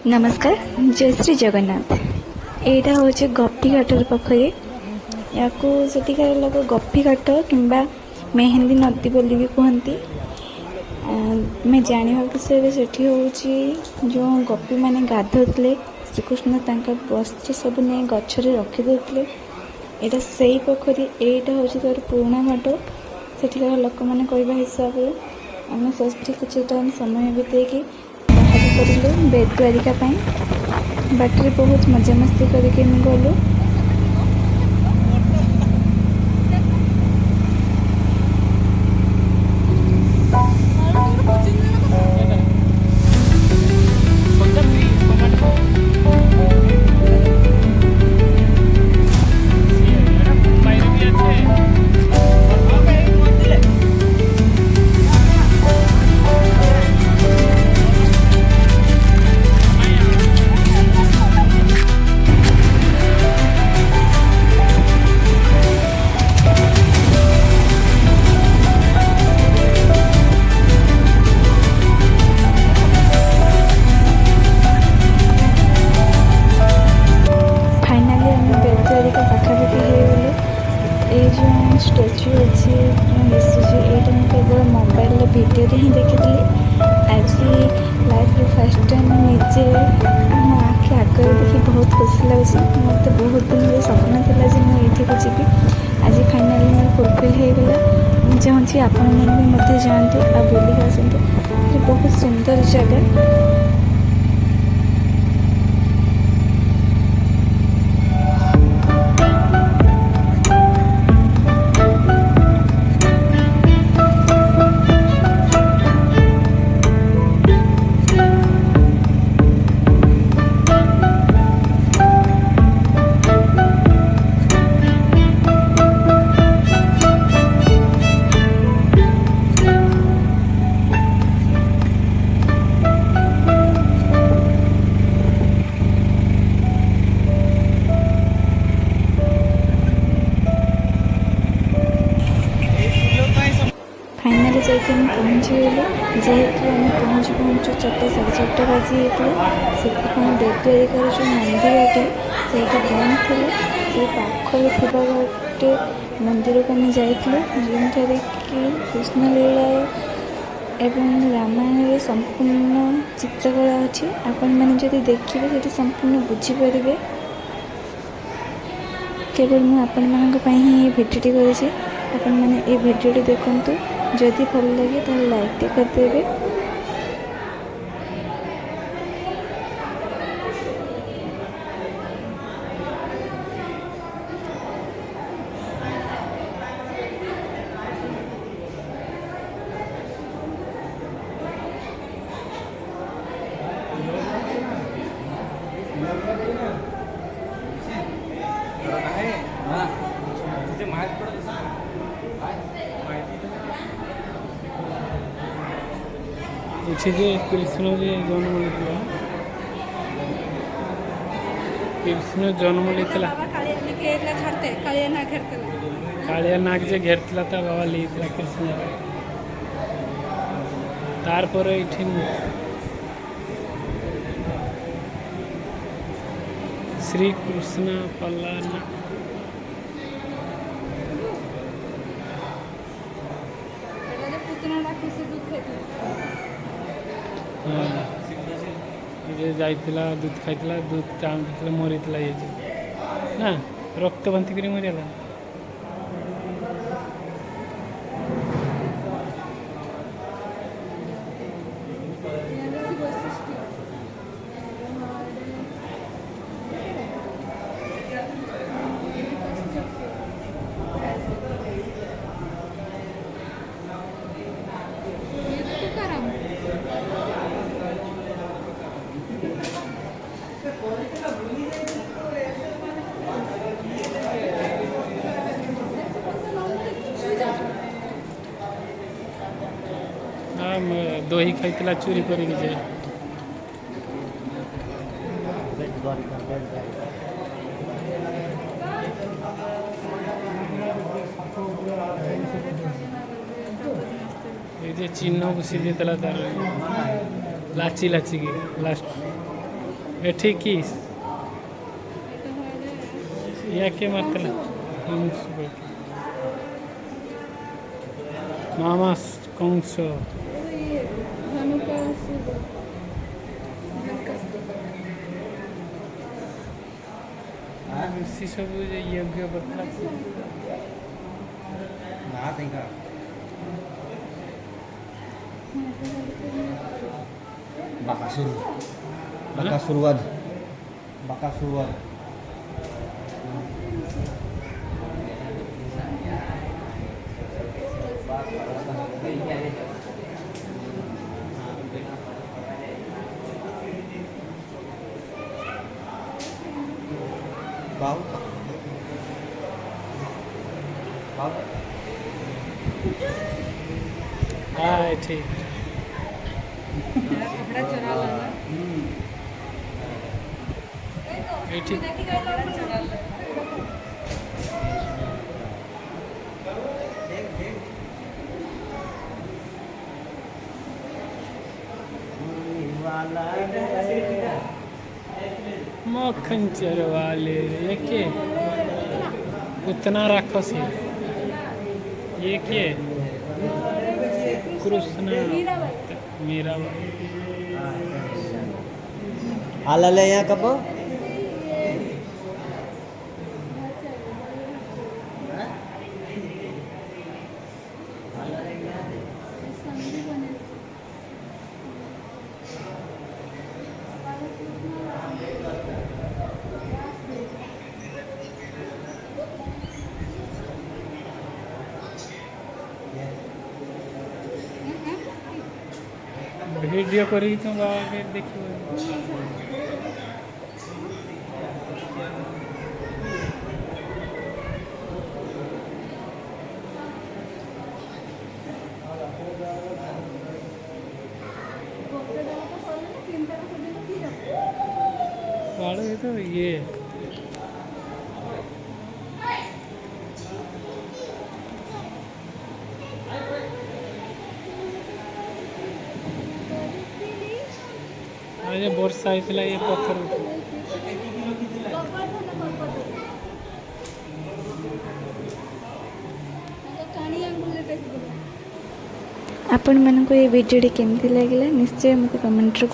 नमस्कार। जय श्री जगन्नाथ। एटा हूँ गप्पी घाटर पाखे या सेठिकार लोग गप्पी घाट कि मेहेंदी नदी बोली भी कहती। मैं जाना विषय से हूँ जो गप्पी मैंने गाधोले श्रीकृष्ण वस्त्र सब नहीं गचरे रखिदे। यहाँ से ही पोखरी यहाँ हूँ तार पुराणा घाट। सेठिकार लोक मैंने कहवा हिसाब से आम षष्ठी किसी टाइम समय बितेकी बाहर करूँ बेद द्वारिका बाटर बहुत मजामस्ती करके गलु। स्टैच्यू अच्छी दिशुची यहाँ मुझे केवल मोबाइल भिडियो ही देखी। आज लाइफ फर्स्ट टाइम निजे मो आखि आगे देखी बहुत खुशी लगे। मत बहुत दिन स्वप्न था कि मुझे जी आज फाइनाली मोर फुलफिल होगा। मुझे चाहूँगी आपण मैंने जातु आ बुलिक आसतु। बहुत सुंदर जगह। फाइनाली जाके हम पहुँची गलु। जेहेतु आम पहुँचु पहुँचु 4:30 बाजी होता से बेद द्वारिकार जो मंदिरटी से बंद थी। से पाखे थी गोटे मंदिर को आम जाइलु जो कि कृष्णलीला एवं रामायण संपूर्ण चित्रकला अच्छी। आपण मैंने जब देखिए से संपूर्ण बुझीपारे। केवल मुझे ही भिडियोटी करी। आपण मैंने ये भिडियोटी देखु। जदि भल लगे तो लाइक करदे। ये कृष्ण जी जन्म लेता कृष्ण जन्म लेता कालिया नाग जे घेरता था बाबा लेता कृष्ण तार पर श्री कृष्ण पल्ला जाइला दूध खाइला दूध टाइम मरी ना रक्त बांधिक मरीगला। दही खाइला चोरी कर चिन्ह घुसी देता तार लाची लाची की लास्ट ଏଠି କି याके मारतला मामा कंस ऋषि सब यज्ञ करता Bakasur. Bakasuruan. Bakasuruan. Bau. Bau. हाँ ठीक कपड़ा चुरा लाना एठी मक्खन चरवाले ये के उतना रखो सी ये के Krishna Meera Alala ya kapo? Video करी तो बाबा के देखिए बाड़ो ये तो ये आज वर्षा होता ये पत्थर आपण मानक ये वीडियो केमती लगे निश्चय मत कमेंट रे